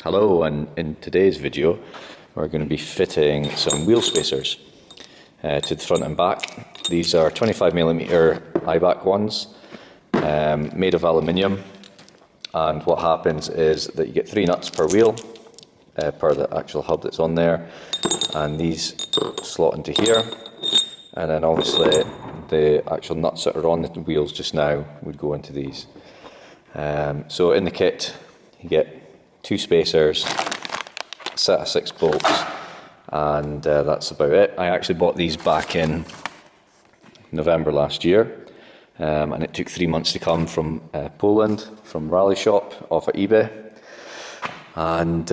Hello, and in today's video we're going to be fitting some wheel spacers to the front and back. These are 25mm Eibach ones, made of aluminium, and what happens is that you get 3 nuts per wheel, per the actual hub that's on there, and these slot into here, and then obviously the actual nuts that are on the wheels just now would go into these. So in the kit you get 2 spacers, a set of 6 bolts, and that's about it. I actually bought these back in November last year, and it took 3 months to come from Poland, from Rally Shop off of eBay, and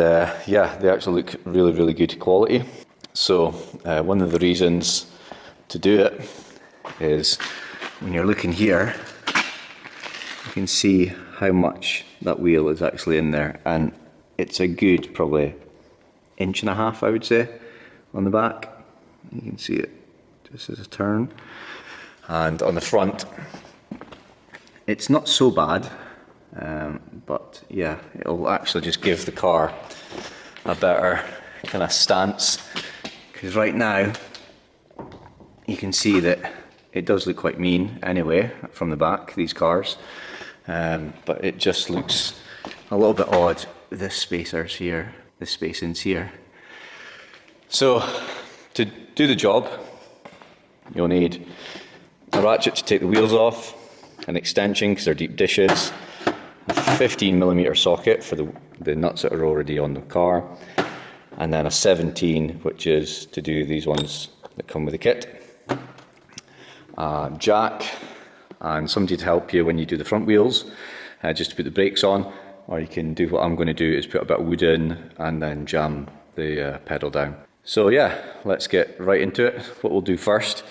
yeah, they actually look really good quality. So one of the reasons to do it is when you're looking here, you can see how much that wheel is actually in there, and it's a good probably 1.5 inches, I would say, on the back. You can see it just as a turn, and on the front it's not so bad, but yeah, it'll actually just give the car a better kind of stance, because right now you can see that it does look quite mean anyway from the back, these cars, but it just looks a little bit odd, this spacers here, the spacings here. So to do the job you'll need a ratchet to take the wheels off, an extension because they're deep dishes, a 15mm socket for the nuts that are already on the car, and then a 17, which is to do these ones that come with the kit, a jack, and somebody to help you when you do the front wheels, just to put the brakes on. Or you can do what I'm going to do, is put a bit of wood in and then jam the pedal down. So yeah, let's get right into it. What we'll do first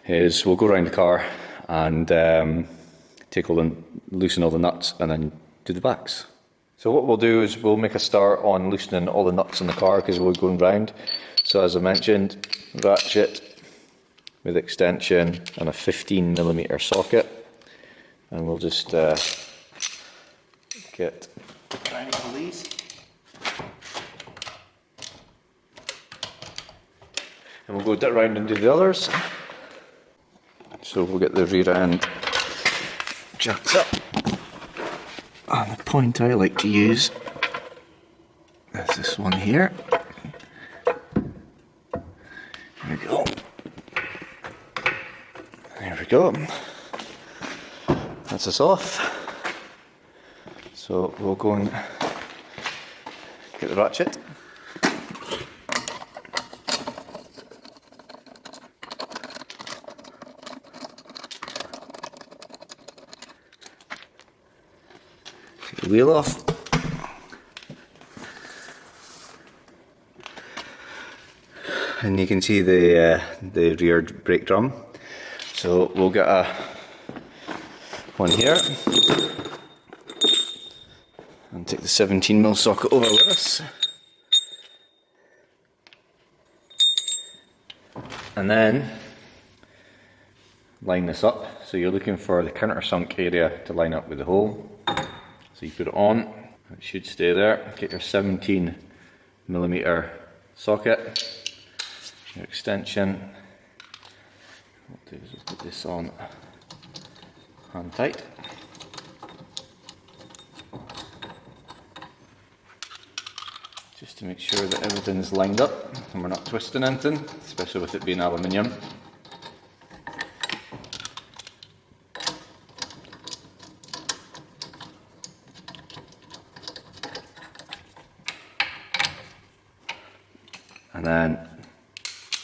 is we'll go around the car and loosen all the nuts and then do the backs. So what we'll do is we'll make a start on loosening all the nuts in the car because we're going round. So as I mentioned, ratchet with extension and a 15mm socket, and we'll just get around all these. And we'll go round and do the others. So we'll get the rear end jacked up. And the point I like to use is this one here. There we go. There we go. That's us off. So we'll go and get the ratchet. Take the wheel off. And you can see the rear brake drum. So we'll get one here. And take the 17mm socket over with us. And then line this up. So you're looking for the countersunk area to line up with the hole. So you put it on, it should stay there. Get your 17mm socket, your extension. What we'll do is put this on hand tight. Just to make sure that everything is lined up and we're not twisting anything, especially with it being aluminium. And then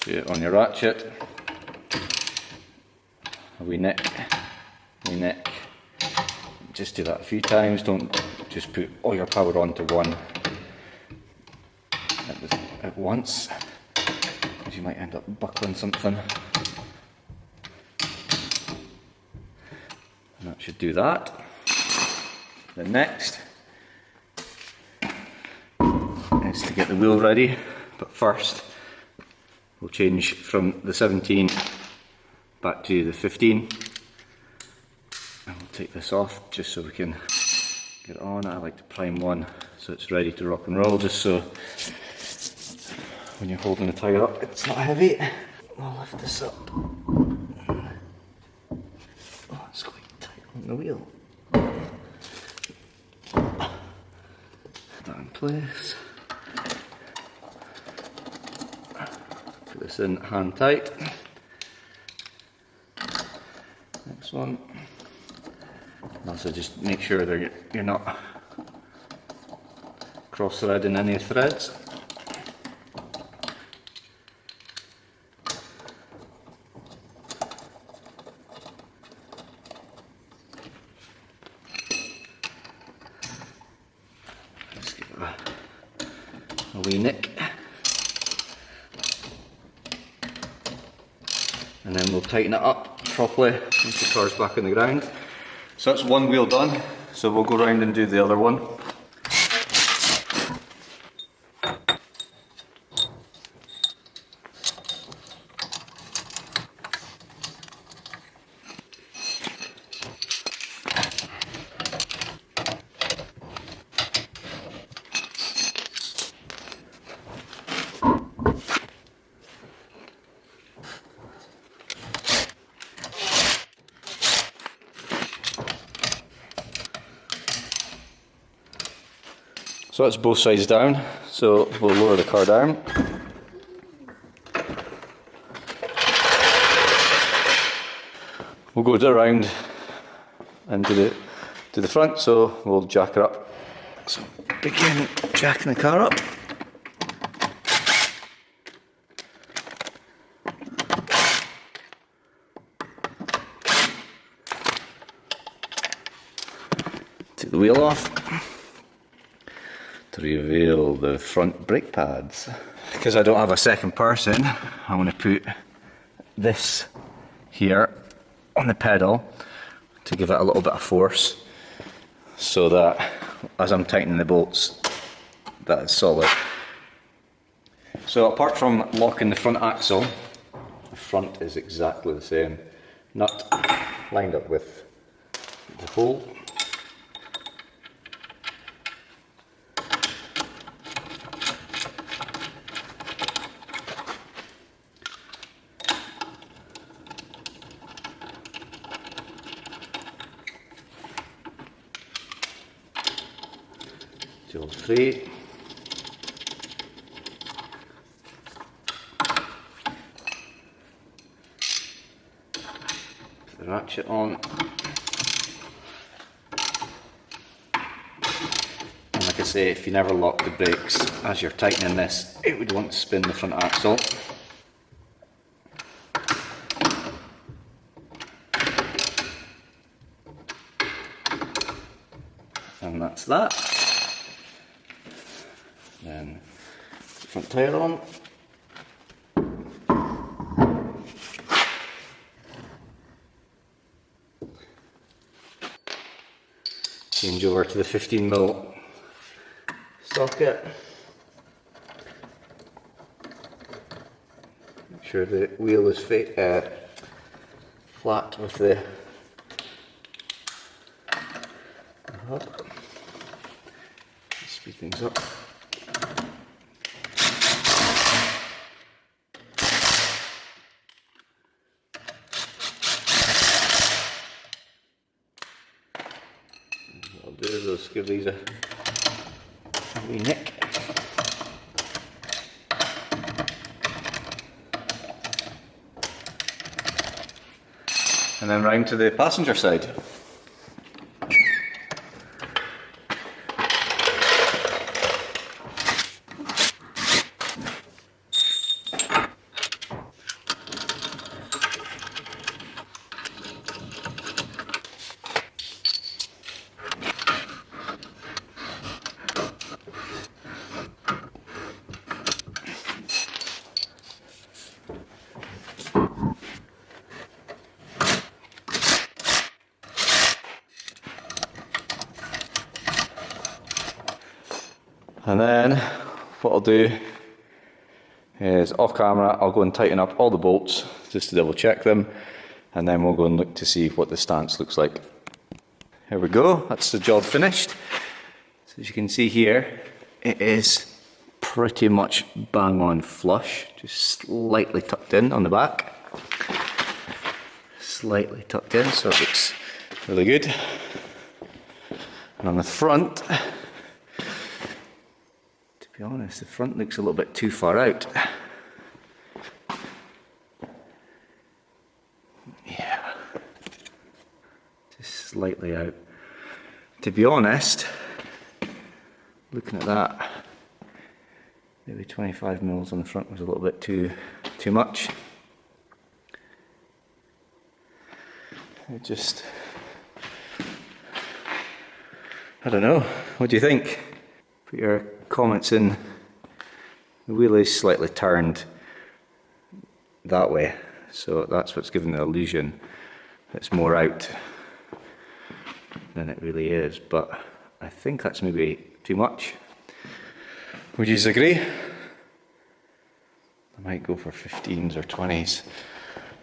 put it on your ratchet. A wee nick. Just do that a few times, don't just put all your power onto one at once, because you might end up buckling something. And that should do that. Then next is to get the wheel ready, but first we'll change from the 17 back to the 15, and we'll take this off just so we can get it on. I like to prime one so it's ready to rock and roll, just so when you're holding the tyre up it's not heavy. I'll lift this up. Oh, it's quite tight on the wheel. Put that in place. Put this in hand tight. Next one. Also just make sure that you're not cross-threading any threads. Just give it a wee nick. And then we'll tighten it up properly once the car's back on the ground. So that's one wheel done, so we'll go round and do the other one. So that's both sides down, so we'll lower the car down. We'll go around and to the front, so we'll jack her up. So begin jacking the car up. Take the wheel off to reveal the front brake pads. Because I don't have a second person, I'm going to put this here on the pedal to give it a little bit of force, so that as I'm tightening the bolts, that is solid. So apart from locking the front axle, the front is exactly the same. Nut lined up with the hole. All three. Put the ratchet on. And like I say, if you never lock the brakes as you're tightening this, it would want to spin the front axle. And that's that. Then front tyre on. Change over to the 15mm socket. Make sure the wheel is flat with the hub. Speed things up. What I'll do is just give these a wee nick. And then round to the passenger side. And then what I'll do is off camera I'll go and tighten up all the bolts just to double check them, and then we'll go and look to see what the stance looks like. Here we go, that's the job finished. So as you can see here, it is pretty much bang on flush, just slightly tucked in on the back. Slightly tucked in, so it looks really good. And on the front, to be honest, the front looks a little bit too far out. Yeah, just slightly out. To be honest, looking at that, maybe 25 mils on the front was a little bit too much. It just, I don't know, what do you think? Put your comments in. The wheel is slightly turned that way, so that's what's giving the illusion it's more out than it really is, but I think that's maybe too much. Would you agree? I might go for 15s or 20s.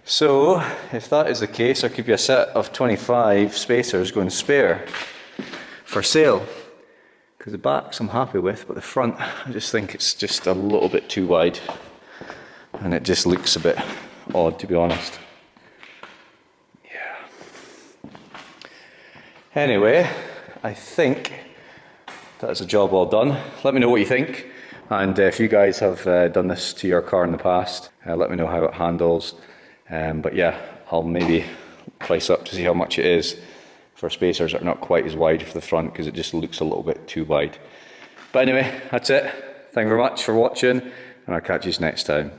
So, if that is the case, there could be a set of 25 spacers going spare for sale. Because the backs I'm happy with, but the front, I just think it's just a little bit too wide. And it just looks a bit odd, to be honest. Yeah. Anyway, I think that's a job well done. Let me know what you think. And if you guys have done this to your car in the past, let me know how it handles. But yeah, I'll maybe price up to see how much it is for spacers that are not quite as wide for the front, because it just looks a little bit too wide. But anyway, that's it. Thank you very much for watching, and I'll catch you next time.